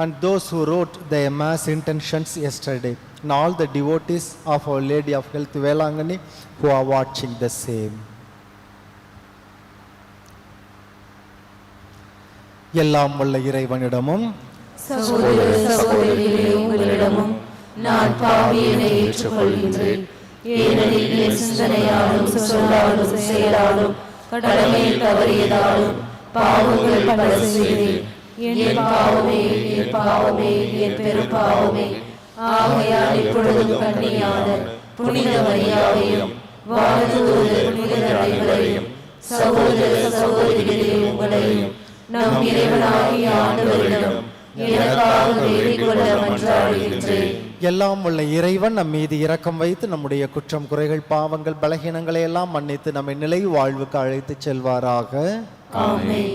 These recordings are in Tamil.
and those who wrote their mass intentions yesterday, and all the devotees of Our Lady of Health Velangani who are watching the same. எல்லாம் வல்ல இறைவனிடமும் சகோதர சகோதரிகளே, உங்களிடமும் நான் பாவியனை ஏற்றுக்கொள்கின்றேன். ஏனெனில் என் சிந்தனையாலும் சொல்லாலும் செயலாலும் கடமையில் தவறியதாலும் பாவங்கள் பல செய்தேன். என் பாவமே, என் பாவமே, என் பெரும் பாவமே. ஆகையால் இப்பொழுதும் கன்னியான புனித மரியாதையும் வானதூதர் புனிதர் அனைவரையும் சகோதர சகோதரிகளே உங்களையும் நம் இறைவனாகிய ஆண்டவரிடம் எனக்காக வேண்டிக் கொள்ள மன்றாடுகின்றேன். எல்லாம் உள்ள இறைவன் நம் மீது இரக்கம் வைத்து நம்முடைய குற்றம் குறைகள் பாவங்கள் பலகீனங்களை எல்லாம் மன்னித்து நம்மை நிலை வாழ்வுக்கு அழைத்து செல்வாராக. ஆமென்.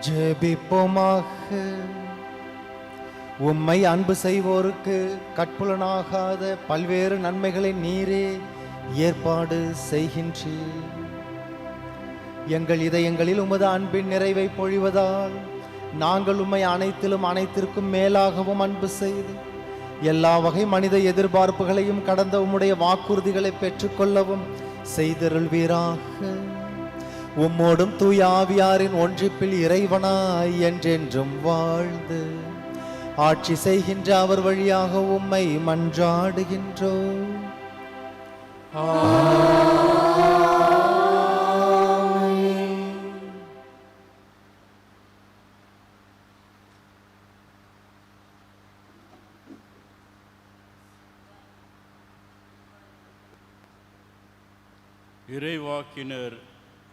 ஜெபிப்போமாக. உம்மை அன்பு செய்வோருக்கு கட்புலனாகாத பல்வேறு நன்மைகளை நீரே ஏற்பாடு செய்கின்றீர். எங்கள் இதயங்களில் உமது அன்பின் நிறைவை பொழிவதால் நாங்கள் உம்மை அனைத்திலும் அனைத்திற்கும் மேலாகவும் அன்பு செய்து எல்லா வகை மனித எதிர்பார்ப்புகளையும் கடந்த உம்முடைய வாக்குறுதிகளை பெற்றுக்கொள்ளவும் செய்தருள்வீராக. உம்மோடும் தூய ஆவியாரின் ஒன்றிப்பில் இறைவனாய் என்றென்றும் வாழ்ந்து ஆட்சி செய்கின்ற அவர் வழியாக உம்மை மன்றாடுகின்றோம். இறைவாக்கினர்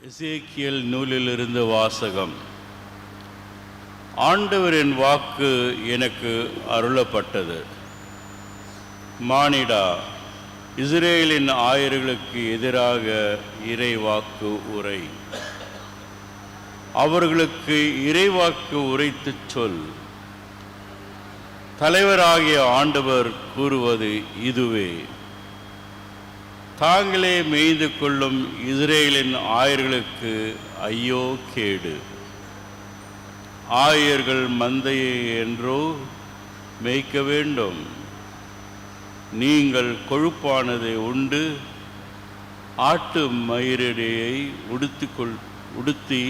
எசேக்கியேல் நூலிலிருந்து வாசகம். ஆண்டவரின் வாக்கு எனக்கு அருளப்பட்டது. மானிடா, இஸ்ரேலின் ஆயர்களுக்கு எதிராக இறைவாக்கு உரை. அவர்களுக்கு இறைவாக்கு உரைத்துச் சொல். தலைவராகிய ஆண்டவர் கூறுவது இதுவே: தாங்களே மேய்ந்து கொள்ளும் இஸ்ரேலின் ஆயர்களுக்கு ஐயோ கேடு. ஆயர்கள் மந்தையை என்றோ மேய்க்க வேண்டும். நீங்கள் கொழுப்பானதை உண்டு ஆட்டு மயிரிடையை உடுத்தி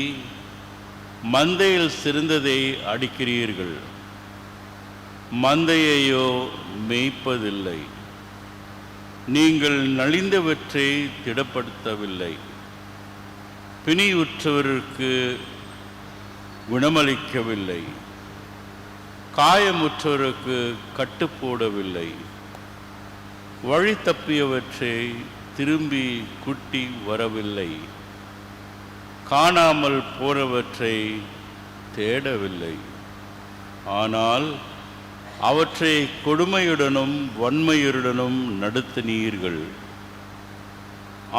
மந்தையில் சிறந்ததை அடிக்கிறீர்கள். மந்தையையோ மேய்ப்பதில்லை. நீங்கள் நலிந்தவற்றை திடப்படுத்தவில்லை. பிணியுற்றவருக்கு குணமளிக்கவில்லை. காயமுற்றவருக்கு கட்டுப்போடவில்லை. வழி தப்பியவற்றை திரும்பி கூட்டி வரவில்லை. காணாமல் போனவற்றை தேடவில்லை. ஆனால் அவற்றை கொடுமையுடனும் வன்மையுடனும் நடத்தினீர்கள்.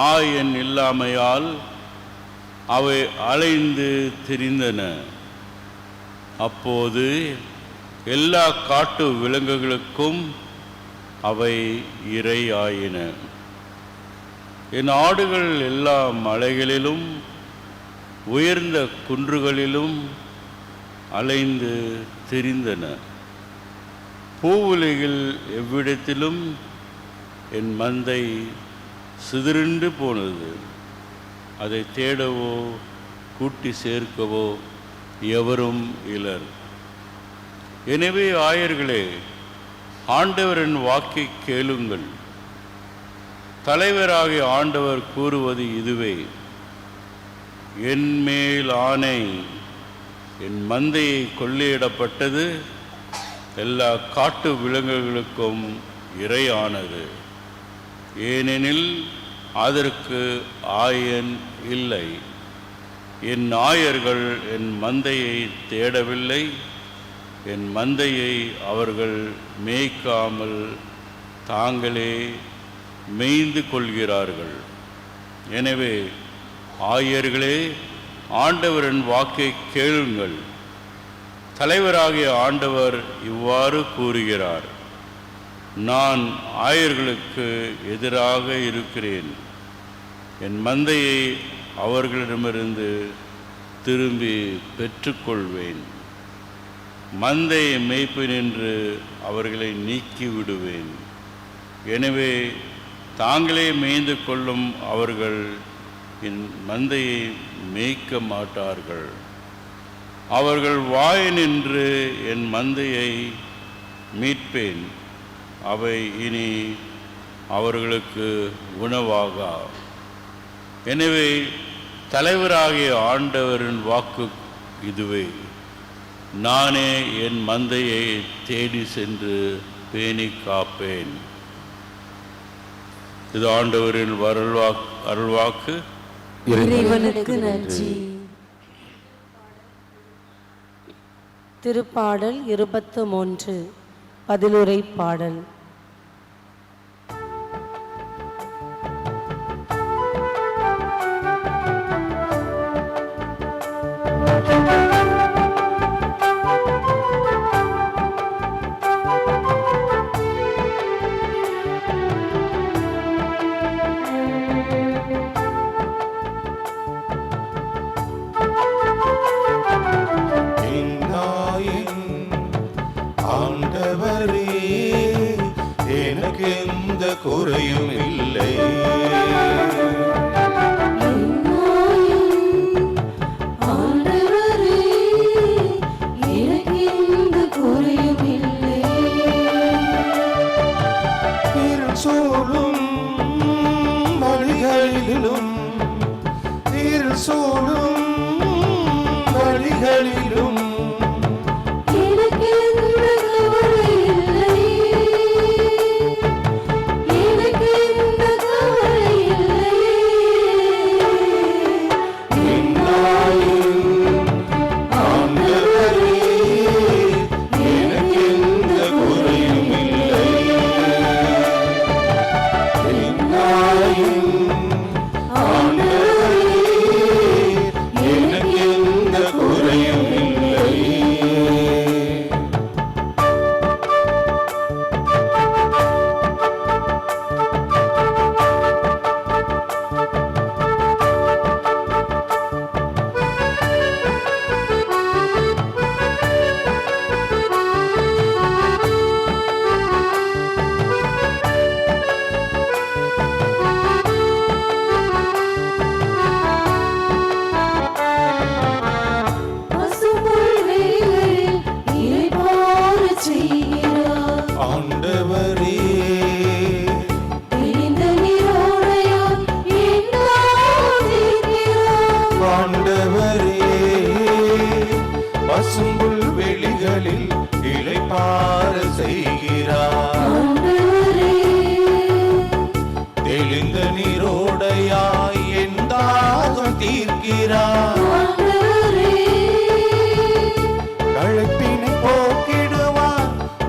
ஆயன் இல்லாமையால் அவை அலைந்து திரிந்தன. அப்போது எல்லா காட்டு விலங்குகளுக்கும் அவை இரை ஆயின. என் ஆடுகள் எல்லா மலைகளிலும் உயர்ந்த குன்றுகளிலும் அலைந்து திரிந்தன. பூவுலகில் எவ்விடத்திலும் என் மந்தை சிதறிண்டு போனது. அதை தேடவோ கூட்டி சேர்க்கவோ எவரும் இலர். எனவே ஆயர்களே, ஆண்டவரின் வாக்கை கேளுங்கள். தலைவராகிய ஆண்டவர் கூறுவது இதுவே: என் மேல் ஆணை, என் மந்தையை கொள்ளையிடப்பட்டது எல்லா காட்டு விலங்குகளுக்கும் இரையானது. ஏனெனில் அதற்கு ஆயன் இல்லை. என் ஆயர்கள் என் மந்தையை தேடவில்லை, என் மந்தையை அவர்கள் மேய்க்காமல் தாங்களே மேய்ந்து கொள்கிறார்கள். எனவே ஆயர்களே, ஆண்டவரின் வாக்கை கேளுங்கள். தலைவராகிய ஆண்டவர் இவ்வாறு கூறுகிறார்: நான் ஆயர்களுக்கு எதிராக இருக்கிறேன். என் மந்தையை அவர்களிடமிருந்து திரும்பி பெற்றுக்கொள்வேன். மந்தையை மேய்ப்பேன் என்று அவர்களை நீக்கிவிடுவேன். எனவே தாங்களே மேய்ந்து கொள்ளும் அவர்கள் என் மந்தையை மேய்க்க மாட்டார்கள். அவர்கள் வாய் நின்று என் மந்தையை மீட்பேன். அவை இனி அவர்களுக்கு உணவாகா. எனவே தலைவராகிய ஆண்டவரின் வாக்கு இதுவே: நானே என் மந்தையை தேடி சென்று பேணி காப்பேன். இது ஆண்டவரின் அருள்வாக்கு. இறைவனுக்கு நன்றி. திருப்பாடல் 23 பதிலுரை பாடல். குறையும் இல்லை. சூழும் வழிகளிலும் சூழும் வழிகளிலும்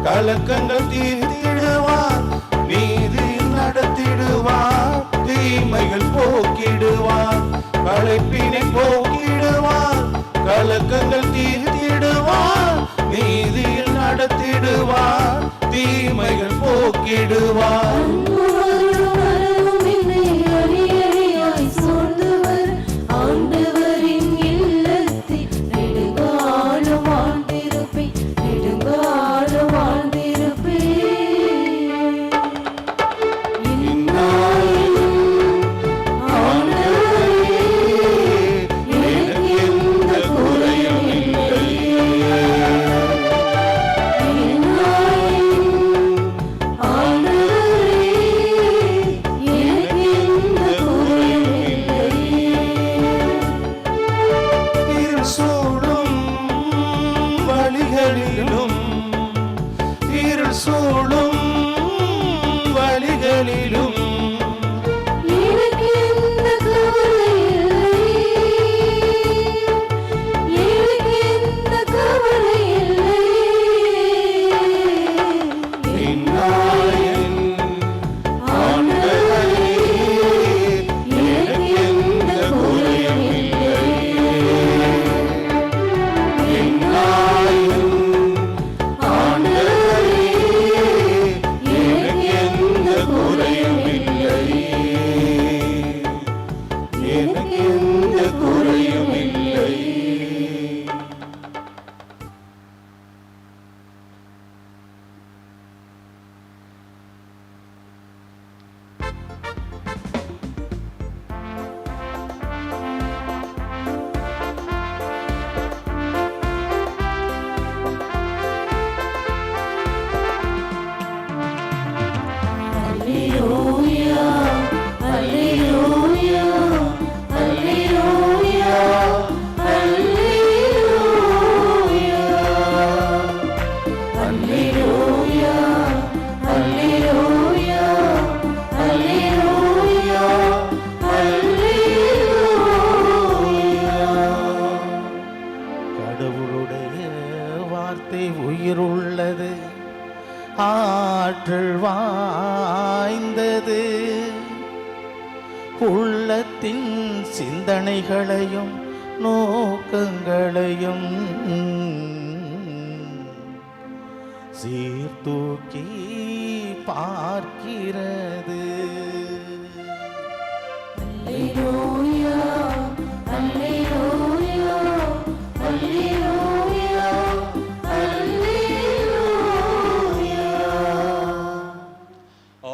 கலக்கங்கள் தீர்த்திடுவார், நீதி நடத்திடுவார், தீமைகள் போக்கிடுவார். களைப்பினை போக்கிடுவார், கலக்கங்கள் தீர்த்திடுவார், நீதியில் நடத்திடுவார், தீமைகள் போக்கிடுவார். ஆண்டவரே கடவுளுடைய வார்த்தை உயிருள்ளது, ஆற்றல் வாய்ந்தது, உள்ளத்தின் சிந்தனைகளையும் நோக்கங்களையும் சீர்தூக்கி பார்க்கிறது. அல்லேலூயா, அல்லேலூயா, அல்லேலூயா, அல்லேலூயா.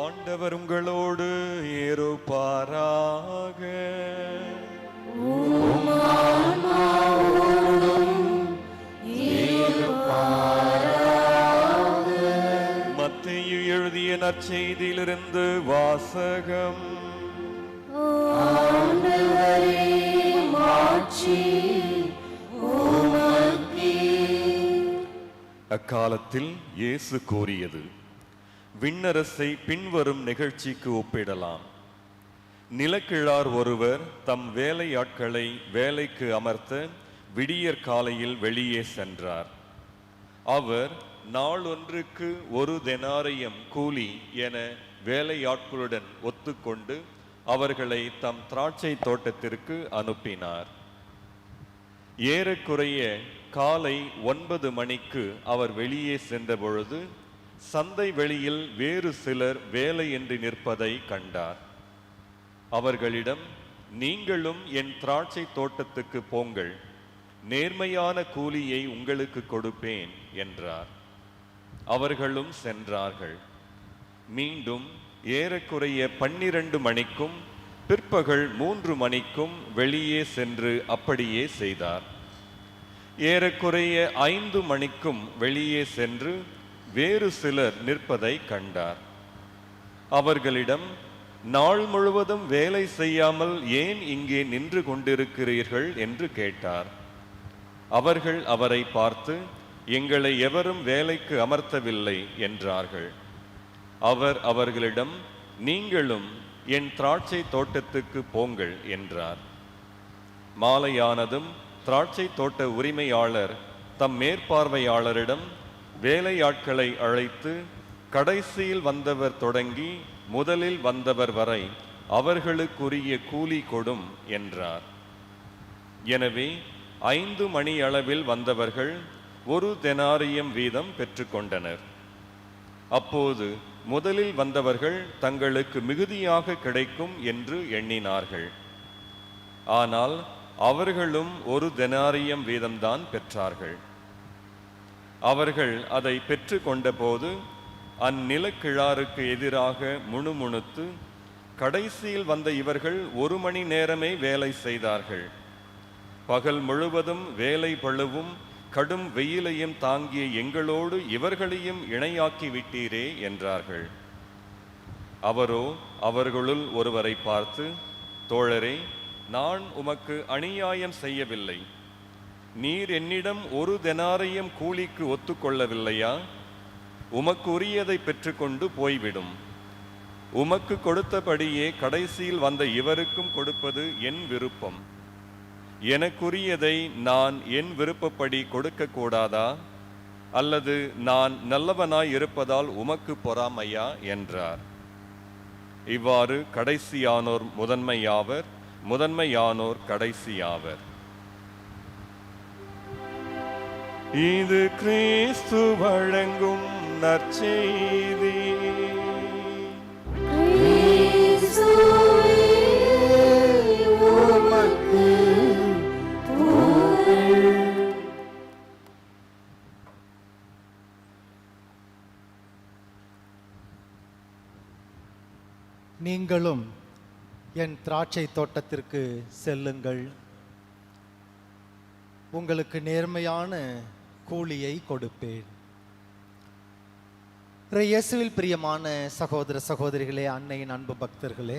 ஆண்டவர் உங்களோடு இருப்பாராக. மத்தேயு எழுதிய நற்செய்தியிலிருந்து வாசகம். அக்காலத்தில் இயேசு கூறியது, விண்ணரசை பின்வரும் நிகழ்ச்சிக்கு ஒப்பிடலாம். நிலக்கிழார் ஒருவர் தம் வேலையாட்களை வேலைக்கு அமர்த்த விடியற் காலையில் வெளியே சென்றார். அவர் நாளொன்றுக்கு 1 தெனாரியம் கூலி என வேலையாட்களுடன் ஒத்துக்கொண்டு அவர்களை தம் திராட்சை தோட்டத்திற்கு அனுப்பினார். ஏறக்குறைய காலை 9 மணிக்கு அவர் வெளியே சென்ற பொழுது சந்தை வெளியில் வேறு சிலர் வேலையின்றி நிற்பதை கண்டார். அவர்களிடம், நீங்களும் என் திராட்சை தோட்டத்துக்கு போங்கள், நேர்மையான கூலியை உங்களுக்கு கொடுப்பேன் என்றார். அவர்களும் சென்றார்கள். மீண்டும் ஏறக்குறைய 12 மணிக்கும் பிற்பகல் 3 மணிக்கும் வெளியே சென்று அப்படியே செய்தார். ஏறக்குறைய 5 மணிக்கும் வெளியே சென்று வேறு சிலர் நிற்பதை கண்டார். அவர்களிடம், நாள் முழுவதும் வேலை செய்யாமல் ஏன் இங்கே நின்று கொண்டிருக்கிறீர்கள் என்று கேட்டார். அவர்கள் அவரை பார்த்து, எங்களை எவரும் வேலைக்கு அமர்த்தவில்லை என்றார்கள். அவர் அவர்களிடம், நீங்களும் என் திராட்சை தோட்டத்துக்கு போங்கள் என்றார். மாலையானதும் திராட்சை தோட்ட உரிமையாளர் தம் மேற்பார்வையாளரிடம் வேலையாட்களை அழைத்து, கடைசியில் வந்தவர் தொடங்கி முதலில் வந்தவர் வரை அவர்களுக்குரிய கூலி கொடும் என்றார். எனவே 5 மணி அளவில் வந்தவர்கள் 1 தெனாரியம் வீதம் பெற்றுக்கொண்டனர். அப்போது முதலில் வந்தவர்கள் தங்களுக்கு மிகுதியாக கிடைக்கும் என்று எண்ணினார்கள். ஆனால் அவர்களும் 1 தெனாரியம் வீதம்தான் பெற்றார்கள். அவர்கள் அதை பெற்று கொண்ட போது அந்நிலக்கிழாருக்கு எதிராக முணுமுணுத்து, கடைசியில் வந்த இவர்கள் 1 மணி நேரமே வேலை செய்தார்கள். பகல் முழுவதும் வேலை பளுவும் கடும் வெயிலையும் தாங்கிய எங்களோடு இவர்களையும் இணையாக்கி விட்டீரே என்றார்கள். அவரோ அவர்களுள் ஒருவரை பார்த்து, தோழரே, நான் உமக்கு அநியாயம் செய்யவில்லை. நீர் என்னிடம் 1 தெனாரியம் கூலிக்கு ஒத்துக்கொள்ளவில்லையா? உமக்கு உரியதை பெற்றுக்கொண்டு போய்விடும். உமக்கு கொடுத்தபடியே கடைசியில் வந்த இவருக்கும் கொடுப்பது என் விருப்பம். எனக்குரியதை நான் என் விருப்பப்படி கொடுக்க கூடாதா? அல்லது நான் நல்லவனாய் இருப்பதால் உமக்கு பொறாமையா என்றார். இவ்வாறு கடைசியானோர் முதன்மையாவர், முதன்மையானோர் கடைசியாவர். இது கிறிஸ்து வழங்கும் நற்செய்தி. நீங்களும் என் திராட்சை தோட்டத்திற்கு செல்லுங்கள், உங்களுக்கு நேர்மையான கூலியை கொடுப்பேன். இயேசுவில் பிரியமான சகோதர சகோதரிகளே, அன்னையின் அன்பு பக்தர்களே,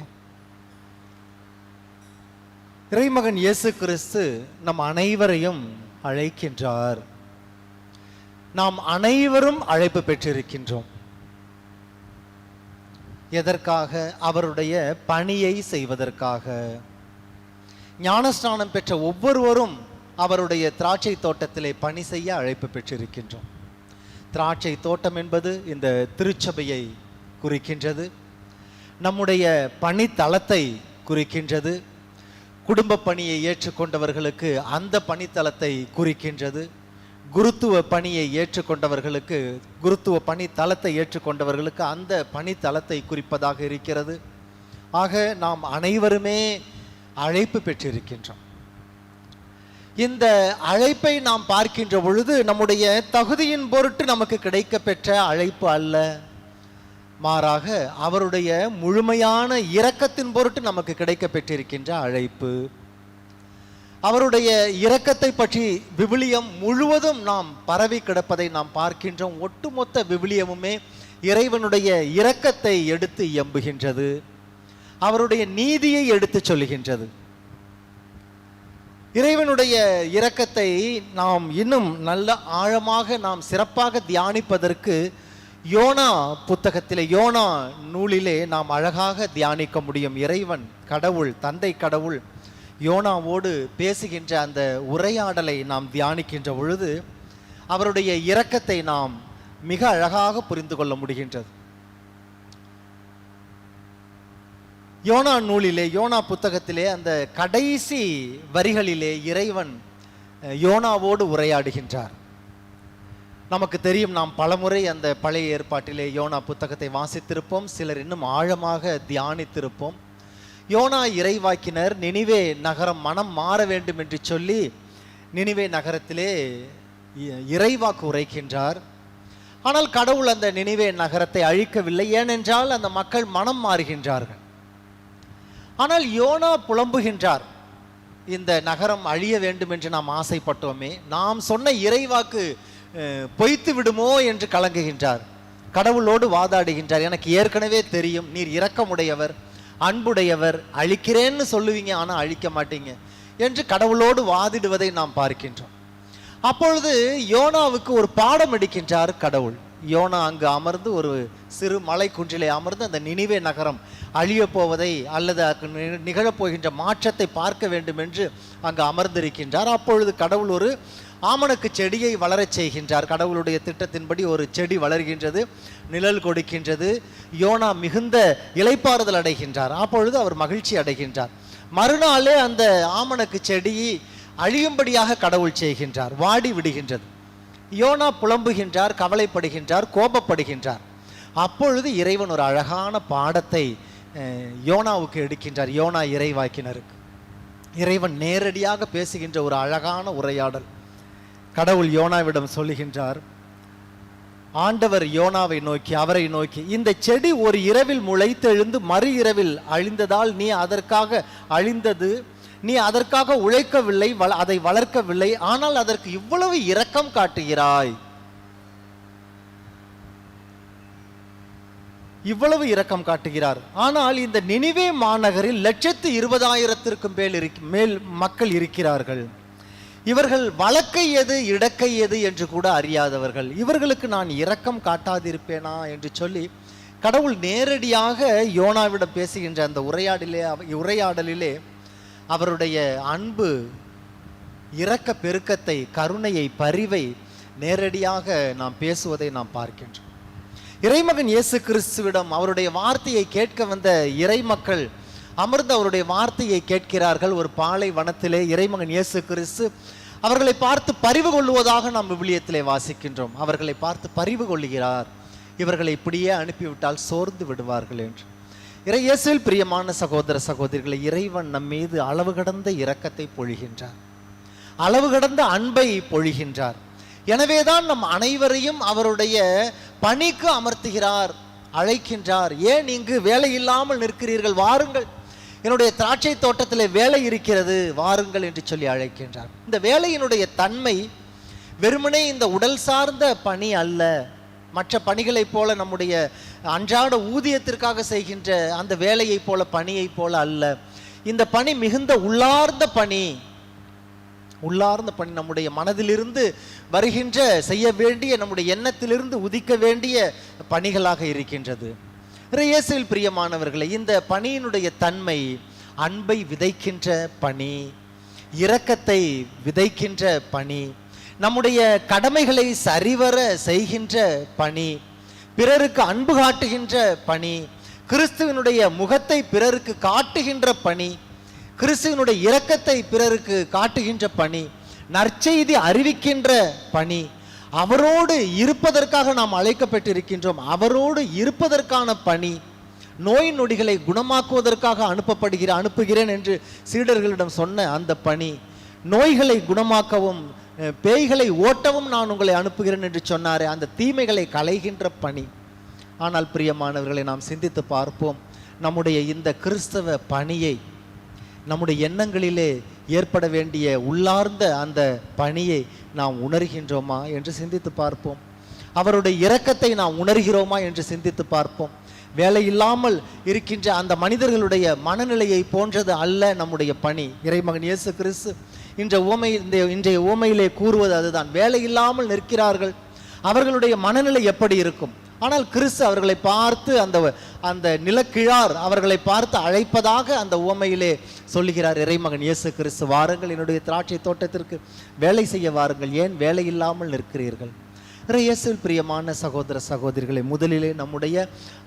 இறைமகன் இயேசு கிறிஸ்து நம் அனைவரையும் அழைக்கின்றார். நாம் அனைவரும் அழைப்பு பெற்றிருக்கின்றோம். எதற்காக? அவருடைய பணியை செய்வதற்காக. ஞானஸ்நானம் பெற்ற ஒவ்வொருவரும் அவருடைய திராட்சை தோட்டத்திலே பணி செய்ய அழைப்பு பெற்றிருக்கின்றோம். திராட்சை தோட்டம் என்பது இந்த திருச்சபையை குறிக்கின்றது, நம்முடைய பணித்தளத்தை குறிக்கின்றது, குடும்ப பணியை ஏற்றுக்கொண்டவர்களுக்கு அந்த பணித்தளத்தை குறிக்கின்றது, குருத்துவ பணியை ஏற்றுக்கொண்டவர்களுக்கு குருத்துவ பணி தளத்தை ஏற்றுக்கொண்டவர்களுக்கு அந்த பணித்தளத்தை குறிப்பதாக இருக்கிறது. ஆக நாம் அனைவருமே அழைப்பு பெற்றிருக்கின்றோம். இந்த அழைப்பை நாம் பார்க்கின்ற பொழுது நம்முடைய தகுதியின் பொருட்டு நமக்கு கிடைக்க பெற்ற அழைப்பு அல்ல, மாறாக அவருடைய முழுமையான இரக்கத்தின் பொருட்டு நமக்கு கிடைக்க பெற்றிருக்கின்ற அழைப்பு. அவருடைய இரக்கத்தை பற்றி விவிலியம் முழுவதும் நாம் பரவி கிடப்பதை நாம் பார்க்கின்றோம். ஒட்டுமொத்த விவிலியமுமே இறைவனுடைய இரக்கத்தை எடுத்து இயம்புகின்றது, அவருடைய நீதியை எடுத்து சொல்லுகின்றது. இறைவனுடைய இரக்கத்தை நாம் இன்னும் நல்ல ஆழமாக நாம் சிறப்பாக தியானிப்பதற்கு யோனா புத்தகத்திலே, யோனா நூலிலே நாம் அழகாக தியானிக்க முடியும். இறைவன் கடவுள், தந்தை கடவுள் யோனாவோடு பேசுகின்ற அந்த உரையாடலை நாம் தியானிக்கின்ற பொழுது அவருடைய இரக்கத்தை நாம் மிக அழகாக புரிந்து கொள்ள முடிகின்றது. யோனா நூலிலே, யோனா புத்தகத்திலே அந்த கடைசி வரிகளிலே இறைவன் யோனாவோடு உரையாடுகின்றார். நமக்கு தெரியும், நாம் பலமுறை அந்த பழைய ஏற்பாட்டிலே யோனா புத்தகத்தை வாசித்திருப்போம், சிலர் இன்னும் ஆழமாக தியானித்திருப்போம். யோனா இறைவாக்கினர் நினிவே நகரம் மனம் மாற வேண்டும் என்று சொல்லி நினிவே நகரத்திலே இறைவாக்கு உரைக்கின்றார். ஆனால் கடவுள் அந்த நினிவே நகரத்தை அழிக்கவில்லை, ஏனென்றால் அந்த மக்கள் மனம் மாறுகின்றார்கள். ஆனால் யோனா புலம்புகின்றார், இந்த நகரம் அழிய வேண்டும் என்று நாம் ஆசைப்பட்டோமே, நாம் சொன்ன இறைவாக்கு பொய்த்து விடுமோ என்று கலங்குகின்றார். கடவுளோடு வாதாடுகின்றார், எனக்கு ஏற்கனவே தெரியும், நீர் இரக்கமுடையவர், அன்புடையவர், அழிக்கிறேன்னு சொல்லுவீங்க ஆனால் அழிக்க மாட்டீங்க என்று கடவுளோடு வாதிடுவதை நாம் பார்க்கின்றோம். அப்பொழுது யோனாவுக்கு ஒரு பாடம் எடுக்கின்றார் கடவுள். யோனா அங்கு அமர்ந்து ஒரு சிறு மலை குன்றிலே அமர்ந்து அந்த நினிவே நகரம் அழிய போவதை அல்லது நிகழப்போகின்ற மாற்றத்தை பார்க்க வேண்டும் என்று அங்கு அமர்ந்திருக்கின்றார். அப்பொழுது கடவுள் ஒரு ஆமணக்கு செடியை வளரச் செய்கின்றார். கடவுளுடைய திட்டத்தின்படி ஒரு செடி வளர்கின்றது, நிழல் கொடுக்கின்றது. யோனா மிகுந்த இளைப்பாறுதல் அடைகின்றார். அப்பொழுது அவர் மகிழ்ச்சி அடைகின்றார். மறுநாளே அந்த ஆமணக்கு செடி அழியும்படியாக கடவுள் செய்கின்றார், வாடி விடுகின்றது. யோனா புலம்புகின்றார், கவலைப்படுகின்றார், கோபப்படுகின்றார். அப்பொழுது இறைவன் ஒரு அழகான பாடத்தை யோனாவுக்கு எடுக்கின்றார். யோனா இறைவாக்கினருக்கு இறைவன் நேரடியாக பேசுகின்ற ஒரு அழகான உரையாடல். கடவுள் யோனாவிடம் சொல்லுகின்றார், ஆண்டவர் யோனாவை நோக்கி, அவரை நோக்கி, இந்த செடி ஒரு இரவில் முளைத்தெழுந்து மறு இரவில் அழிந்ததால் நீ அதற்காக அழிந்தது, நீ அதற்காக உழைக்கவில்லை, அதை வளர்க்கவில்லை, ஆனால் அதற்கு இவ்வளவு இரக்கம் காட்டுகிறாய், இவ்வளவு இரக்கம் காட்டுகிறார். ஆனால் இந்த நினிவே மாநகரில் 120,000 மேல் மக்கள் இருக்கிறார்கள். இவர்கள் வழக்கை எது இடக்கை எது என்று கூட அறியாதவர்கள், இவர்களுக்கு நான் இரக்கம் காட்டாதிருப்பேனா என்று சொல்லி கடவுள் நேரடியாக யோனாவிடம் பேசுகின்ற அந்த உரையாடலிலே அவருடைய அன்பு, இரக்க பெருக்கத்தை, கருணையை, பரிவை நேரடியாக நாம் பேசுவதை நாம் பார்க்கின்றோம். இறைமகன் இயேசு கிறிஸ்துவிடம் அவருடைய வார்த்தையை கேட்க வந்த இறைமக்கள் அமர்ந்து அவருடைய வார்த்தையை கேட்கிறார்கள். ஒரு பாலை வனத்திலே இறைமகன் இயேசு கிறிஸ்து அவர்களை பார்த்து பரிவு கொள்ளுவதாக நாம் விவிலியத்திலே வாசிக்கின்றோம். அவர்களை பார்த்து பரிவு கொள்ளுகிறார், இவர்களை இப்படியே அனுப்பிவிட்டால் சோர்ந்து விடுவார்கள் என்று. இயேசுவில் பிரியமான சகோதர சகோதரிகளை, இறைவன் நம் மீது அளவு கடந்த இரக்கத்தை பொழிகின்றார், அளவு கடந்த அன்பை பொழிகின்றார். எனவேதான் நம் அனைவரையும் அவருடைய பணிக்கு அமர்த்துகிறார், அழைக்கின்றார். ஏன் இங்கு வேலை இல்லாமல் நிற்கிறீர்கள், வாருங்கள், என்னுடைய திராட்சை தோட்டத்திலே வேலை இருக்கிறது, வாருங்கள் என்று சொல்லி அழைக்கின்றார். இந்த வேலையினுடைய தன்மை வெறுமனே இந்த உடல் சார்ந்த பணி அல்ல, மற்ற பணிகளைப் போல நம்முடைய அன்றாட ஊதியத்திற்காக செய்கின்ற அந்த வேலையை போல பணியை போல அல்ல. இந்த பணி மிகுந்த உள்ளார்ந்த பணி, உள்ளார்ந்த பணி, நம்முடைய மனதிலிருந்து வருகின்ற, செய்ய வேண்டிய, நம்முடைய எண்ணத்திலிருந்து உதிக்க வேண்டிய பணிகளாக இருக்கின்றது. இயேசுவில் பிரியமானவர்களை, இந்த பணியினுடைய தன்மை அன்பை விதைக்கின்ற பணி, இரக்கத்தை விதைக்கின்ற பணி, நம்முடைய கடமைகளை சரிவர செய்கின்ற பணி, பிறருக்கு அன்பு காட்டுகின்ற பணி, கிறிஸ்துவனுடைய முகத்தை பிறருக்கு காட்டுகின்ற பணி, கிறிஸ்துவனுடைய இரக்கத்தை பிறருக்கு காட்டுகின்ற பணி, நற்செய்தி அறிவிக்கின்ற பணி, அவரோடு இருப்பதற்காக நாம் அழைக்கப்பட்டிருக்கின்றோம். அவரோடு இருப்பதற்கான பணி, நோய் நொடிகளை குணமாக்குவதற்காக அனுப்புகிறேன் என்று சீடர்களிடம் சொன்ன அந்த பணி, நோய்களை குணமாக்கவும் பேய்களை ஓட்டவும் நான் உங்களை அனுப்புகிறேன் என்று சொன்னாரே அந்த தீமைகளை களைகின்ற பணி. ஆனால் பிரியமானவர்களை, நாம் சிந்தித்து பார்ப்போம், நம்முடைய இந்த கிறிஸ்தவ பணியை, நம்முடைய எண்ணங்களிலே ஏற்பட வேண்டிய உள்ளார்ந்த அந்த பணியை நாம் உணர்கின்றோமா என்று சிந்தித்து பார்ப்போம். அவருடைய இரக்கத்தை நாம் உணர்கிறோமா என்று சிந்தித்து பார்ப்போம். வேலை இல்லாமல் இருக்கின்ற அந்த மனிதர்களுடைய மனநிலையை போன்றது அல்ல நம்முடைய பணி. இறைமகன் இயேசு கிறிஸ்து இன்றைய உவமையிலே கூறுவது அதுதான். வேலை இல்லாமல் நிற்கிறார்கள், அவர்களுடைய மனநிலை எப்படி இருக்கும்? ஆனால் கிறிஸ்து அவர்களை பார்த்து அந்த நிலக்கிழார் அவர்களை பார்த்து அழைப்பதாக அந்த உவமையிலே சொல்லுகிறார் இறைமகன் இயேசு கிறிஸ்து. வாருங்கள், என்னுடைய திராட்சை தோட்டத்திற்கு வேலை செய்ய வாருங்கள், ஏன் வேலை இல்லாமல் நிற்கிறீர்கள்? இயேசுவில் பிரியமான சகோதர சகோதரிகளை, முதலிலே நம்முடைய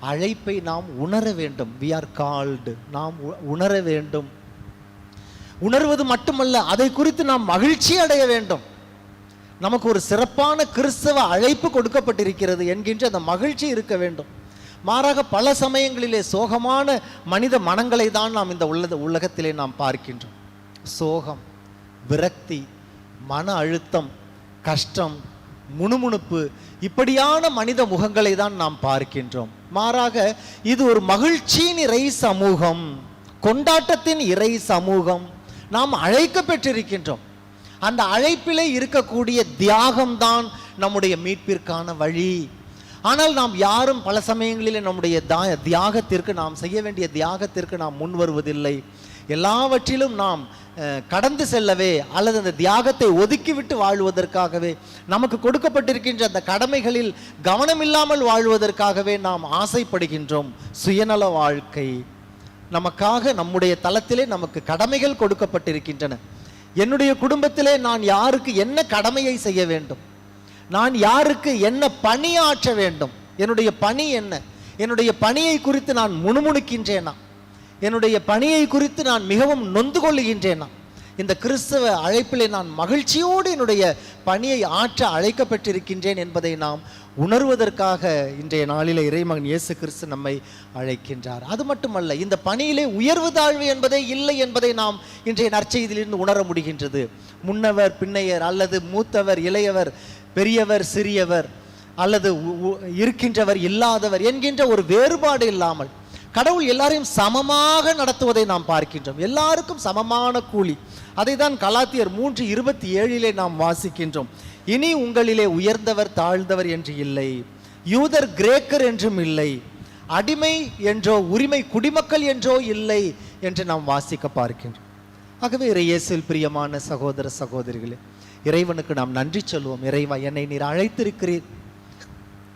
அழைப்பை நாம் உணர வேண்டும். we are called, நாம் உணர வேண்டும். உணர்வது மட்டுமல்ல, அதை குறித்து நாம் மகிழ்ச்சி அடைய வேண்டும். நமக்கு ஒரு சிறப்பான கிறிஸ்தவ அழைப்பு கொடுக்கப்பட்டிருக்கிறது என்கின்ற அந்த மகிழ்ச்சி இருக்க வேண்டும். மாறாக பல சமயங்களிலே சோகமான மனித மனங்களை தான் நாம் இந்த உலகத்திலே நாம் பார்க்கின்றோம். சோகம், விரக்தி, மன அழுத்தம், கஷ்டம், முணுமுணுப்பு, இப்படியான மனித முகங்களை தான் நாம் பார்க்கின்றோம். மாறாக இது ஒரு மகிழ்ச்சியின் இறை சமூகம், கொண்டாட்டத்தின் இறை சமூகம். நாம் அழைக்க பெற்றிருக்கின்றோம். அந்த அழைப்பிலே இருக்கக்கூடிய தியாகம்தான் நம்முடைய மீட்பிற்கான வழி. ஆனால் நாம் யாரும் பல சமயங்களிலே நம்முடைய தியாகத்திற்கு, நாம் செய்ய வேண்டிய தியாகத்திற்கு நாம் முன் வருவதில்லை. எல்லாவற்றிலும் நாம் கடந்து செல்லவே அல்லது அந்த தியாகத்தை ஒதுக்கிவிட்டு வாழ்வதற்காகவே, நமக்கு கொடுக்கப்பட்டிருக்கின்ற அந்த கடமைகளில் கவனமில்லாமல் வாழ்வதற்காகவே நாம் ஆசைப்படுகின்றோம். சுயநல வாழ்க்கை. நமக்காக நம்முடைய தளத்திலே நமக்கு கடமைகள் கொடுக்கப்பட்டிருக்கின்றன. என்னுடைய குடும்பத்திலே நான் யாருக்கு என்ன கடமையை செய்ய வேண்டும், நான் யாருக்கு என்ன பணியாற்ற வேண்டும், என்னுடைய பணி என்ன, என்னுடைய பணியை குறித்து நான் முணுமுணுக்கின்றேனா, என்னுடைய பணியை குறித்து நான் மிகவும் நொந்து கொள்ளுகின்றேனா? இந்த கிறிஸ்தவ அழைப்பிலே நான் மகிழ்ச்சியோடு என்னுடைய பணியை ஆற்ற அழைக்கப்பட்டிருக்கின்றேன் என்பதை நாம் உணர்வதற்காக இன்றைய நாளில் இறைமகன் இயேசு கிறிஸ்து நம்மை அழைக்கின்றார். அது மட்டுமல்ல, இந்த பணியிலே உயர்வு தாழ்வு என்பதே இல்லை என்பதை நாம் இன்றைய நற்செய்தியிலிருந்து உணர முடிகின்றது. முன்னவர் பின்னையர் அல்லது மூத்தவர் இளையவர், பெரியவர் சிறியவர் அல்லது இருக்கின்றவர் இல்லாதவர் என்கின்ற ஒரு வேறுபாடு இல்லாமல் கடவுள் எல்லாரையும் சமமாக நடத்துவதை நாம் பார்க்கின்றோம். எல்லாருக்கும் சமமான கூலி. அதை தான் கலாத்தியர் 3:27 நாம் வாசிக்கின்றோம். இனி உங்களிலே உயர்ந்தவர் தாழ்ந்தவர் என்று இல்லை, யூதர் கிரேக்கர் என்றும் இல்லை, அடிமை என்றோ உரிமை குடிமக்கள் என்றோ இல்லை என்று நாம் வாசிக்க பார்க்கின்றோம். ஆகவே இயேசுவில் பிரியமான சகோதர சகோதரிகளே, இறைவனுக்கு நாம் நன்றி சொல்வோம். இறைவா, என்னை நீர் அழைத்திருக்கிறீர்,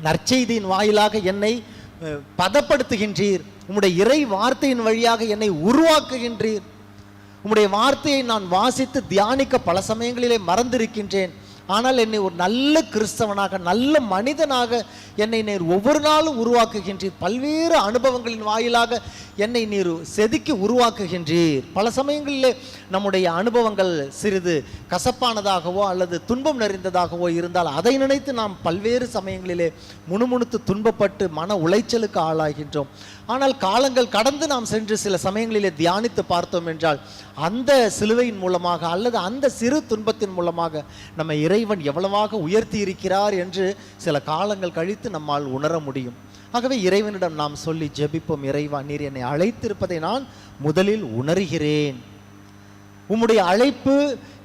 நற்செய்தியின் வாயிலாக என்னை பதப்படுத்துகின்றீர், உம்முடைய இறை வார்த்தையின் வழியாக என்னை உருவாக்குகின்றீர். உம்முடைய வார்த்தையை நான் வாசித்து தியானிக்க பல சமயங்களிலே மறந்திருக்கின்றேன். ஆனால் என்னை ஒரு நல்ல கிறிஸ்தவனாக, நல்ல மனிதனாக என்னை நீர் ஒவ்வொரு நாளும் உருவாக்குகின்றீர். பல்வேறு அனுபவங்களின் வாயிலாக என்னை நீர் செதுக்கி உருவாக்குகின்றீர். பல சமயங்களிலே நம்முடைய அனுபவங்கள் சிறிது கசப்பானதாகவோ அல்லது துன்பம் நிறைந்ததாகவோ இருந்தால் அதை நினைத்து நாம் பல்வேறு சமயங்களிலே முணுமுணுத்து துன்பப்பட்டு மன உளைச்சலுக்கு ஆளாகின்றோம். ஆனால் காலங்கள் கடந்து நாம் சென்று சில சமயங்களிலே தியானித்து பார்த்தோம் என்றால் அந்த சிலுவையின் மூலமாக அல்லது அந்த சிறு துன்பத்தின் மூலமாக நம்ம இறைவன் எவ்வளவாக உயர்த்தி இருக்கிறார் என்று சில காலங்கள் கழித்து நம்மால் உணர முடியும். ஆகவே இறைவனிடம் நாம் சொல்லி ஜெபிப்போம். இறைவா, நீர் என்னை அழைத்திருப்பதை நான் முதலில் உணர்கிறேன். உம்முடைய அழைப்பு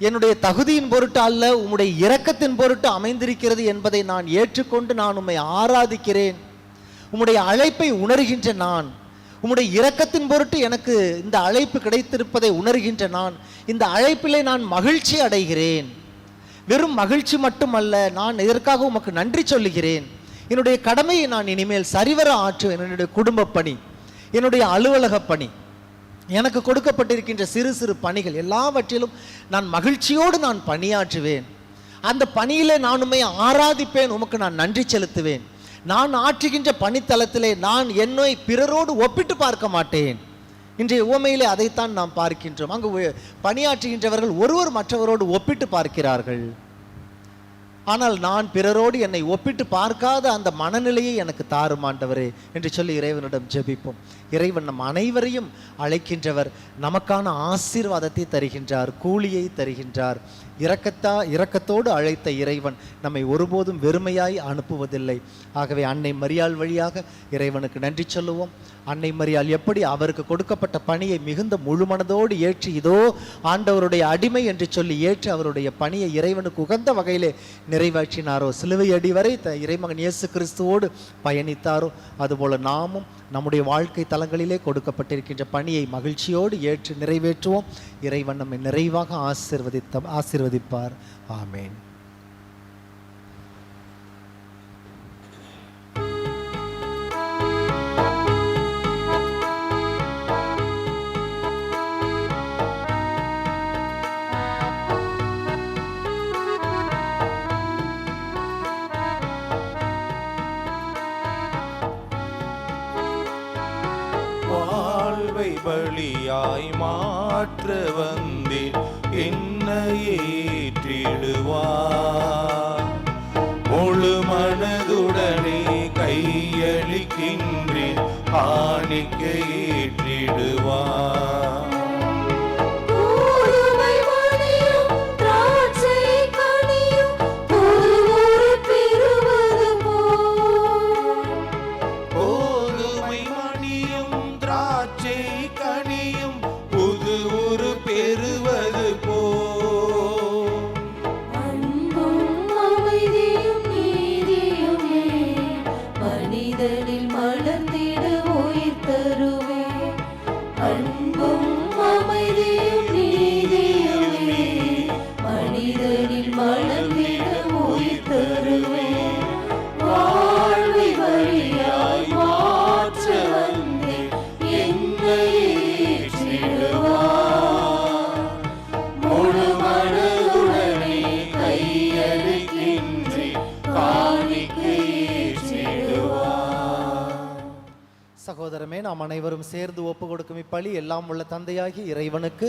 என்னுடைய தகுதியின் பொருட்டு அல்ல, உம்முடைய இரக்கத்தின் பொருட்டு அமைந்திருக்கிறது என்பதை நான் ஏற்றுக்கொண்டு நான் உம்மை ஆராதிக்கிறேன். உம்முடைய அழைப்பை உணர்கின்ற நான், உம்முடைய இரக்கத்தின் பொருட்டு எனக்கு இந்த அழைப்பு கிடைத்திருப்பதை உணர்கின்ற நான், இந்த அழைப்பிலே நான் மகிழ்ச்சி அடைகிறேன். வெறும் மகிழ்ச்சி மட்டுமல்ல, நான் இதற்காக உமக்கு நன்றி சொல்லுகிறேன். என்னுடைய கடமையை நான் இனிமேல் சரிவர ஆற்றுவேன். என்னுடைய குடும்ப பணி, என்னுடைய அலுவலக பணி, எனக்கு கொடுக்கப்பட்டிருக்கின்ற சிறு சிறு பணிகள் எல்லாவற்றிலும் நான் மகிழ்ச்சியோடு நான் பணியாற்றுவேன். அந்த பணியிலே நான் உம்மை ஆராதிப்பேன், உமக்கு நான் நன்றி செலுத்துவேன். நான் ஆற்றுகின்ற பணித்தளத்திலே நான் என்னை பிறரோடு ஒப்பிட்டு பார்க்க மாட்டேன். இன்றைய உவமையிலே அதைத்தான் நாம் பார்க்கின்றோம். அங்கு பணியாற்றுகின்றவர்கள் ஒருவர் மற்றவரோடு ஒப்பிட்டு பார்க்கிறார்கள். ஆனால் நான் பிறரோடு என்னை ஒப்பிட்டு பார்க்காத அந்த மனநிலையை எனக்கு தாரும் ஆண்டவரே என்று சொல்லி இறைவனிடம் ஜெபிப்போம். இறைவன் நம் அனைவரையும் அழைக்கின்றவர், நமக்கான ஆசீர்வாதத்தை தருகின்றார், கூலியை தருகின்றார். இரக்கத்தோடு அழைத்த இறைவன் நம்மை ஒருபோதும் வெறுமையாய் அனுப்புவதில்லை. ஆகவே அன்னை மரியாள் வழியாக இறைவனுக்கு நன்றி சொல்லுவோம். அன்னை மரியாள் எப்படி அவருக்கு கொடுக்கப்பட்ட பணியை மிகுந்த முழுமனதோடு ஏற்றி, இதோ ஆண்டவருடைய அடிமை என்று சொல்லி ஏற்று அவருடைய பணியை இறைவனுக்கு உகந்த வகையிலே நிறைவேற்றினாரோ, சிலுவை அடி வரை இறைமகன் இயேசு கிறிஸ்துவோடு பயணித்தாரோ, அதுபோல நாமும் நம்முடைய வாழ்க்கை தலங்களிலே கொடுக்கப்பட்டிருக்கின்ற பணியை மகிழ்ச்சியோடு ஏற்று நிறைவேற்றுவோம். இறைவன் நம்மை நிறைவாக ஆசீர்வதிப்பார். ஆமேன். பலியாய் மாற்ற வந்தேன், என்னையே ஏற்றிடுவார். முழு மனதுடனே கையளிக்கின்றேன், காணிக்கை ஏற்றிடுவார். சகோதரமே, நாம் அனைவரும் சேர்ந்து ஒப்பு கொடுக்கும் இப்பலி எல்லாம் உள்ள தந்தையாகி இறைவனுக்கு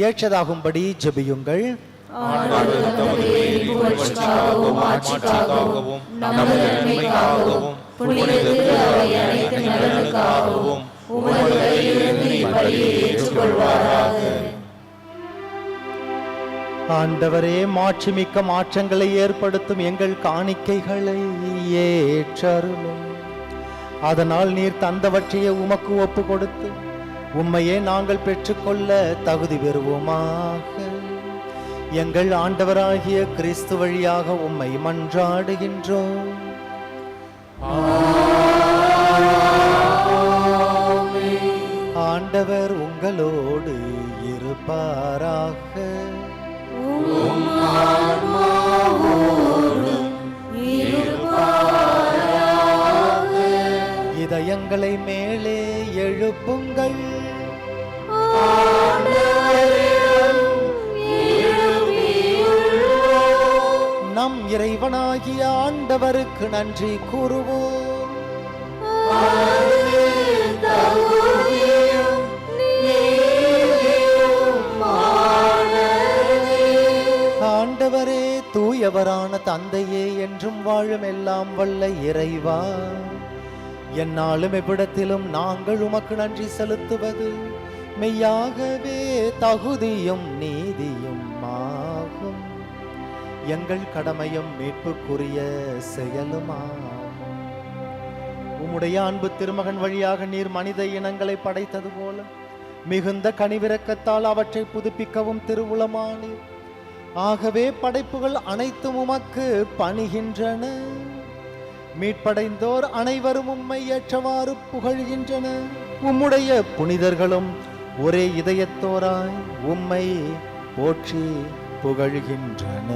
ஏற்றதாகும்படி ஜெபியுங்கள். ஆண்டவரே, மாட்சிமிக்க மாற்றங்களை ஏற்படுத்தும் எங்கள் காணிக்கைகளை ஏற்றருளும். அதனால் நீர் தந்தவற்றையே உமக்கு ஒப்பு கொடுத்து உம்மையே நாங்கள் பெற்றுக்கொள்ள தகுதி பெறுவோமாக. எங்கள் ஆண்டவராகிய கிறிஸ்து வழியாக உம்மை மன்றாடுகின்றோம். ஆண்டவர் உங்களோடு இருப்பாராக. இதயங்களை மேலே எழுப்புங்கள். நம் இறைவனாகிய ஆண்டவருக்கு நன்றி கூறுவோம். ஆண்டவரே, தூயவரான தந்தையே, என்றும் வாழும் எல்லாம் வல்ல இறைவா, என்னாலும் எவ்விடத்திலும் நாங்கள் உமக்கு நன்றி செலுத்துவது மெய்யாகவே தகுதியும் நீதியும் ஆகும். எங்கள் கடமையும் மீட்புக்குரிய செயலுமாகும். உம்முடைய அன்பு திருமகன் வழியாக நீர் மனித இனங்களை படைத்தது போல மிகுந்த கனிவிரக்கத்தால் அவற்றை புதுப்பிக்கவும் திருவுளமானீர். ஆகவே படைப்புகள் அனைத்தும் உமக்கு பணிகின்றன. மீட்படைந்தோர் அனைவரும் உம்மை ஏற்றவாறு புகழ்கின்றன. உம்முடைய புனிதர்களும் ஒரே இதயத்தோராய் உம்மை போற்றி புகழ்கின்றன.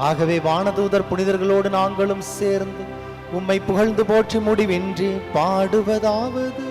ஆகவே வானதூதர் புனிதர்களோடு நாங்களும் சேர்ந்து உம்மை புகழ்ந்து போற்றி முடிவின்றி பாடுவதாவது: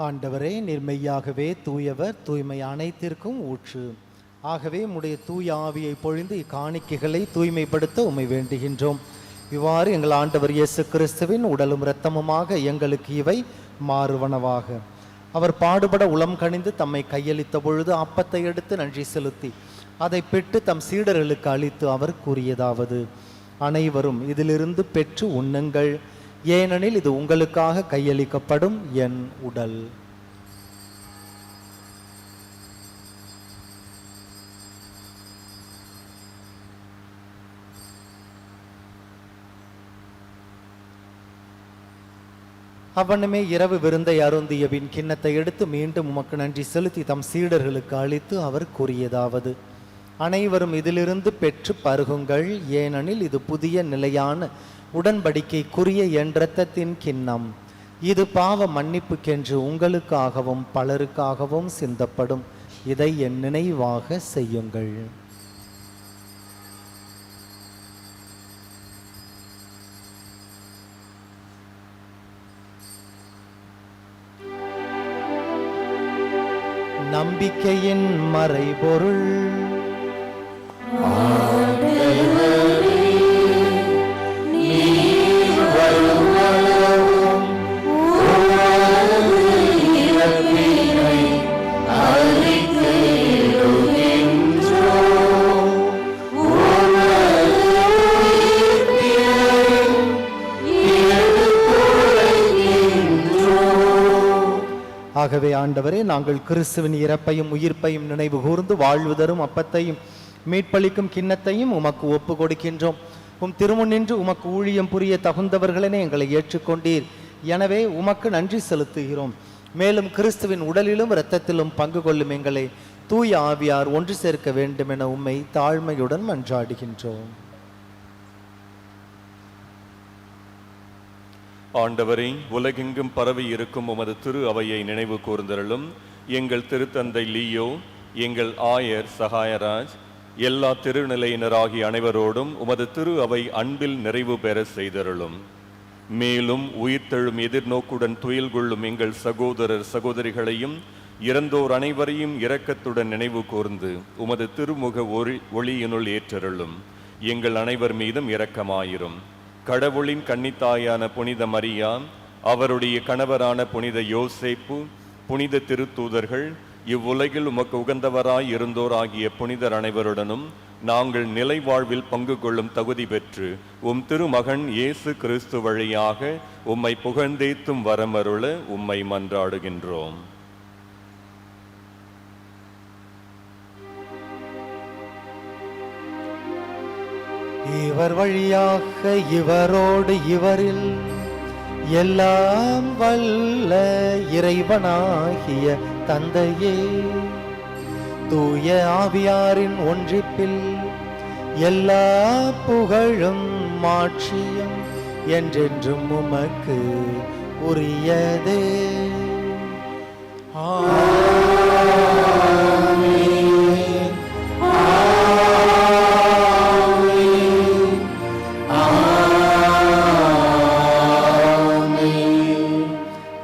ஆண்டவரே, நீர் மெய்யாகவே தூயவர், தூய்மை அனைத்திற்கும் ஊற்று. ஆகவே உம்முடைய தூய ஆவியை பொழிந்து இக்காணிக்கைகளை தூய்மைப்படுத்த உம்மை வேண்டுகின்றோம். இவ்வாறு எங்கள் ஆண்டவர் இயேசு கிறிஸ்துவின் உடலும் இரத்தமுமாக எங்களுக்கு இவை மாறுவனவாக. அவர் பாடுபட உளம் கனிந்து தம்மை கையளித்த பொழுது அப்பத்தை எடுத்து நன்றி செலுத்தி அதை பெற்று தம் சீடர்களுக்கு அளித்து அவர் கூறியதாவது: அனைவரும் இதிலிருந்து பெற்று உண்ணுங்கள், ஏனெனில் இது உங்களுக்காக கையளிக்கப்படும் என் உடல். அவனுமே இரவு விருந்தை அருந்திய பின் கிண்ணத்தை எடுத்து மீண்டும் உமக்கு நன்றி செலுத்தி தம் சீடர்களுக்கு அளித்து அவர் கூறியதாவது: அனைவரும் இதிலிருந்து பெற்று பருகுங்கள், ஏனெனில் இது புதிய நிலையான உடன்படிக்கைக்குரிய என் இரத்தத்தின் கிண்ணம். இது பாவ மன்னிப்புக்கென்று உங்களுக்காகவும் பலருக்காகவும் சிந்தப்படும். இதை என் நினைவாக செய்யுங்கள். நம்பிக்கையின் மறைபொருள். ஆகவே ஆண்டவரே, நாங்கள் கிறிஸ்துவின் இறப்பையும் உயிர்ப்பையும் நினைவு கூர்ந்து வாழ்வு தரும் அப்பத்தையும் மீட்பளிக்கும் கிண்ணத்தையும் உமக்கு ஒப்பு கொடுக்கின்றோம். உம் திருமுன்னின்று உமக்கு ஊழியம் புரிய தகுந்தவர்களென எங்களை ஏற்றுக்கொண்டீர். எனவே உமக்கு நன்றி செலுத்துகிறோம். மேலும் கிறிஸ்துவின் உடலிலும் இரத்தத்திலும் பங்கு கொள்ளும் எங்களை தூய ஆவியார் ஒன்று சேர்க்க வேண்டும் என உம்மை தாழ்மையுடன் மன்றாடுகின்றோம். ஆண்டவரே, உலகெங்கும் பரவி இருக்கும் உமது திரு அவையை நினைவு கூர்ந்தருளும். எங்கள் திருத்தந்தை லியோ, எங்கள் ஆயர் சகாயராஜ், எல்லா திருநிலையினராகிய அனைவரோடும் உமது திரு அவை அன்பில் நிறைவு பெற செய்தருளும். மேலும் உயிர்த்தெழும் எதிர்நோக்குடன் துயில் கொள்ளும் எங்கள் சகோதரர் சகோதரிகளையும் இறந்தோர் அனைவரையும் இரக்கத்துடன் நினைவு கூர்ந்து உமது திருமுக ஒளியினுள் ஏற்றருளும். எங்கள் அனைவர் மீதும் இரக்கமாயிரும். கடவுளின் கன்னித்தாயான புனித மரியா, அவருடைய கணவரான புனித யோசேப்பு, புனித திருத்தூதர்கள், இவ்வுலகில் உமக்கு உகந்தவராய் இருந்தோர் ஆகிய புனிதர் அனைவருடனும் நாங்கள் நிலை வாழ்வில் பங்கு கொள்ளும் தகுதி பெற்று உம் திருமகன் இயேசு கிறிஸ்து வழியாக உம்மை புகழ்ந்தேத்தும் வரமருள உம்மை மன்றாடுகின்றோம். இவர் வழியாக இவரோடு இவரில் எல்லாம் வல்ல இறைவனாகிய தந்தையே, தூய ஆவியாரின் ஒன்றிப்பில் எல்லா புகழும் மாட்சியும் என்றென்றும் உமக்கு உரியதே.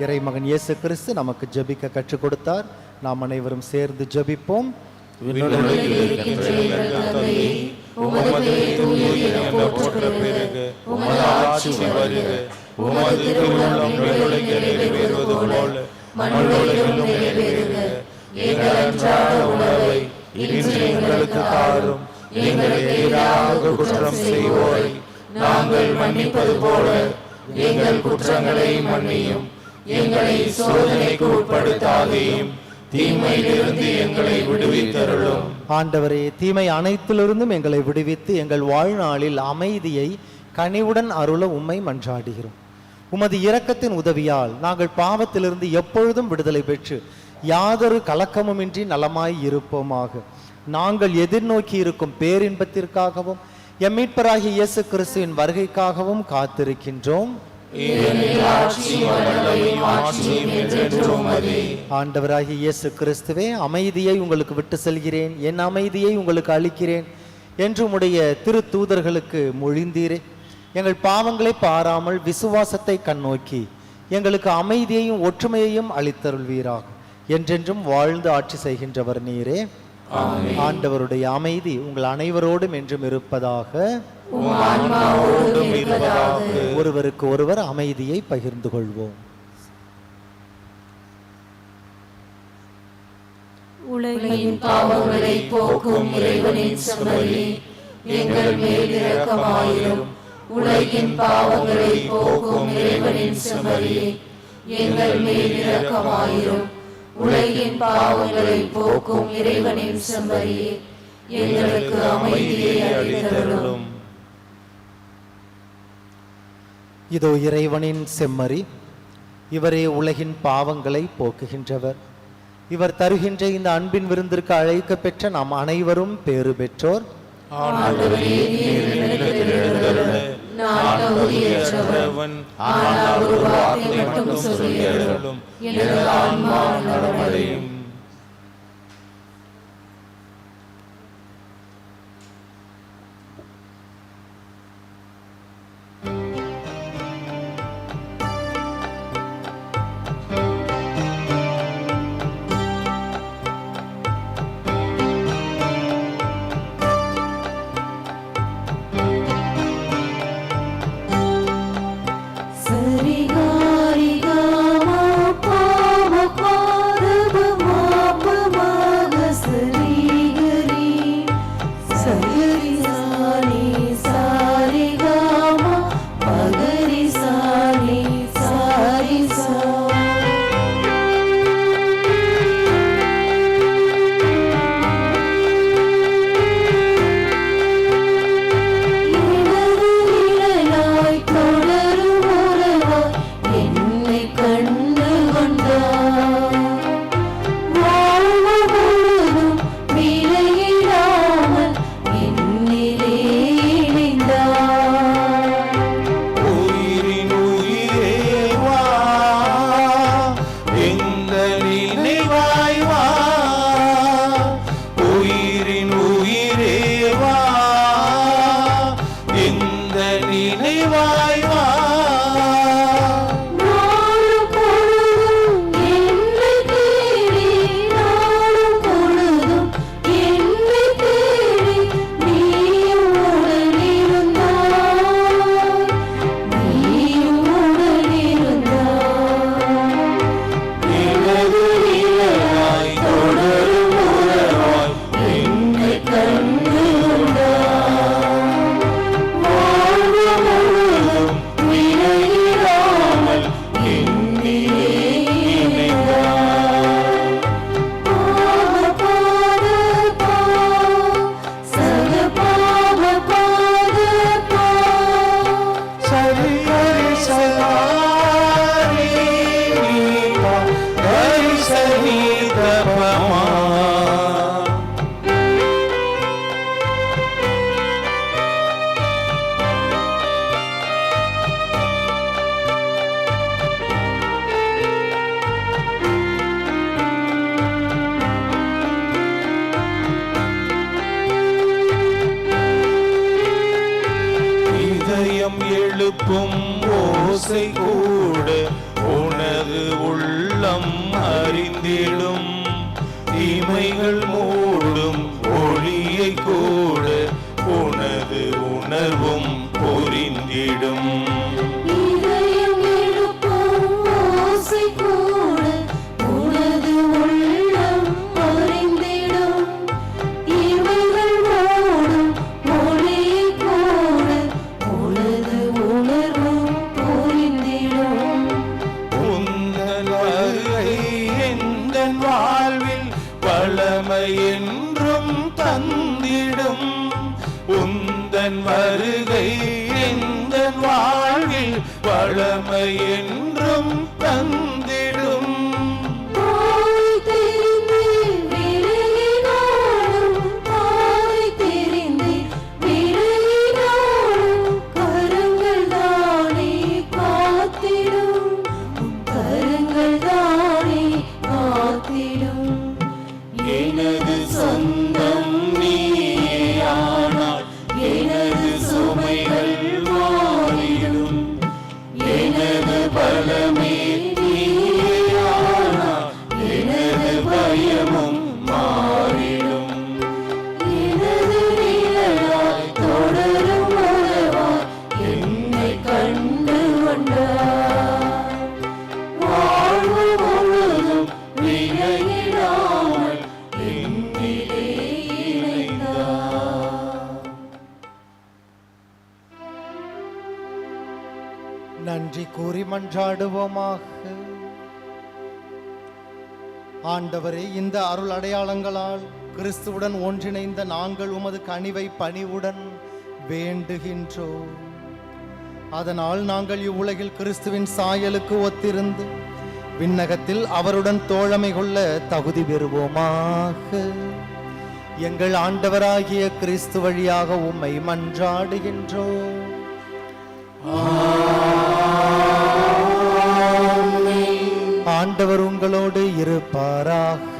இறைமகன் இயேசு கிறிஸ்து நமக்கு ஜெபிக்க கற்றுக் கொடுத்தார். நாம் அனைவரும் சேர்ந்து ஜெபிப்போம். குற்றம் செய்வோரை நாங்கள் மன்னிப்பது போல எங்கள் குற்றங்களை மன்னியும். எங்களை சோதனைக்கு உட்படுத்தாதையும் தீமையிலிருந்து எங்களை விடுவித்தருளும். ஆண்டவரே, தீமை அனைத்திலிருந்தும் எங்களை விடுவித்து எங்கள் வாழ்நாளில் அமைதியை கனிவுடன் அருள உம்மை மன்றாடுகிறோம். உமது இரக்கத்தின் உதவியால் நாங்கள் பாவத்திலிருந்து எப்பொழுதும் விடுதலை பெற்று யாதொரு கலக்கமுமின்றி நலமாய் இருப்போமாக. நாங்கள் எதிர்நோக்கி இருக்கும் பேரின்பத்திற்காகவும் எம் மீட்பராகிய இயேசு கிறிஸ்துவின் வருகைக்காகவும் காத்திருக்கின்றோம். ஆண்டவராகிய இயேசு கிறிஸ்துவே, அமைதியை உங்களுக்கு விட்டு செல்கிறேன், என் அமைதியை உங்களுக்கு அளிக்கிறேன் என்று உம்முடைய திரு தூதர்களுக்கு மொழிந்தீரே. எங்கள் பாவங்களை பாராமல் விசுவாசத்தை கண்ணோக்கி எங்களுக்கு அமைதியையும் ஒற்றுமையையும் அளித்தருள்வீராக. என்றென்றும் வாழ்ந்து ஆட்சி செய்கின்றவர் நீரே. ஆண்டவருடைய அமைதி உங்கள் அனைவரோடும் என்றும் இருப்பதாக. ஒருவருக்கு ஒருவர் அமைதியை பகிர்ந்து கொள்வோம். உலகின் பாவங்களை போக்கும் இறைவனின் செம்மறியே, எங்கள் மேல் இரக்கமாயிரும். உலகின் பாவங்களை போக்கும் இறைவனின் செம்மறியே, எங்கள் மேல் இரக்கமாயிரும். உலகின் பாவங்களை போக்கும் இறைவனின் செம்மறியே, எங்களுக்கு அமைதியை அளித்தருளும். இதோ இறைவனின் செம்மறி, இவரே உலகின் பாவங்களை போக்குகின்றவர். இவர் தருகின்ற இந்த அன்பின் விருந்திற்கு அழைக்க பெற்ற நாம் அனைவரும் பேறு பெற்றோர். எழுப்பும் ஓசை கூட உனது உள்ளம் அறிந்திடும். தீமைகள் மூடும் ஒளியை கூட உனது உணர்வும் புரிந்திடும். என்றும் தந்திடும் உந்தன் வருகை எந்தன் வாழ்வில் வளமை என்றும் தந்திடும். எனது சொந்தம் நீயானால் எனது சுமைகள் மாறிடும். எனது பலமே மன்றாடுவோமாக. ஆண்டவரே, இந்த அருள் அடையாளங்களால் கிறிஸ்துவுடன் ஒன்றிணைந்த நாங்கள் உமது கனிவை பணிவுடன் வேண்டுகின்றோம். அதனால் நாங்கள் இவ்வுலகில் கிறிஸ்துவின் சாயலுக்கு ஒத்திருந்து விண்ணகத்தில் அவருடன் தோழமை கொள்ள தகுதி பெறுவோமாக. எங்கள் ஆண்டவராகிய கிறிஸ்து வழியாக உம்மை மன்றாடுகின்றோம். ஆண்டவர் உங்களோடு இருப்பாராக.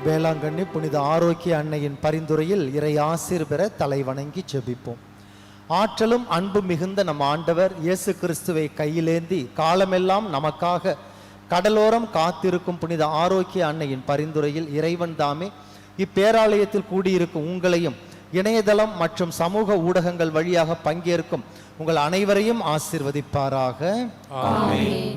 வேளாங்கண்ணி புனித ஆரோக்கிய அன்னையின் பரிந்துரையில் இறை ஆசீர் பெற தலை வணங்கி ஜெபிப்போம். ஆற்றலும் அன்பு மிகுந்த நம் ஆண்டவர் இயேசு கிறிஸ்துவை கையிலேந்தி காலமெல்லாம் நமக்காக கடலோரம் காத்திருக்கும் புனித ஆரோக்கிய அன்னையின் பரிந்துரையில் இறைவன் தாமே இப்பேராலயத்தில் கூடியிருக்கும் உங்களையும் இணையதளம் மற்றும் சமூக ஊடகங்கள் வழியாக பங்கேற்கும் உங்கள் அனைவரையும் ஆசீர்வதிப்பாராக.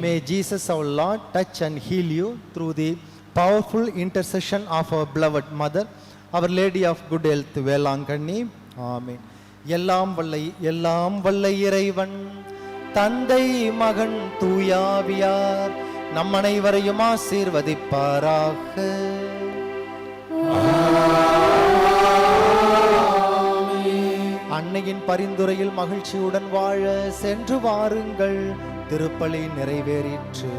May Jesus our Lord touch and heal you through the powerful intercession of our beloved mother, Our Lady of Good Health, Velankanni. ஆமென். எல்லாம் வல்ல இறைவன் தந்தை மகன் தூயாவியார் நம் அனைவரையும் ஆசீர்வதிப்பாராக. அன்னையின் பரிந்துரையில் மகிழ்ச்சியுடன் வாழ சென்று வாருங்கள். திருப்பலி நிறைவேறிற்று.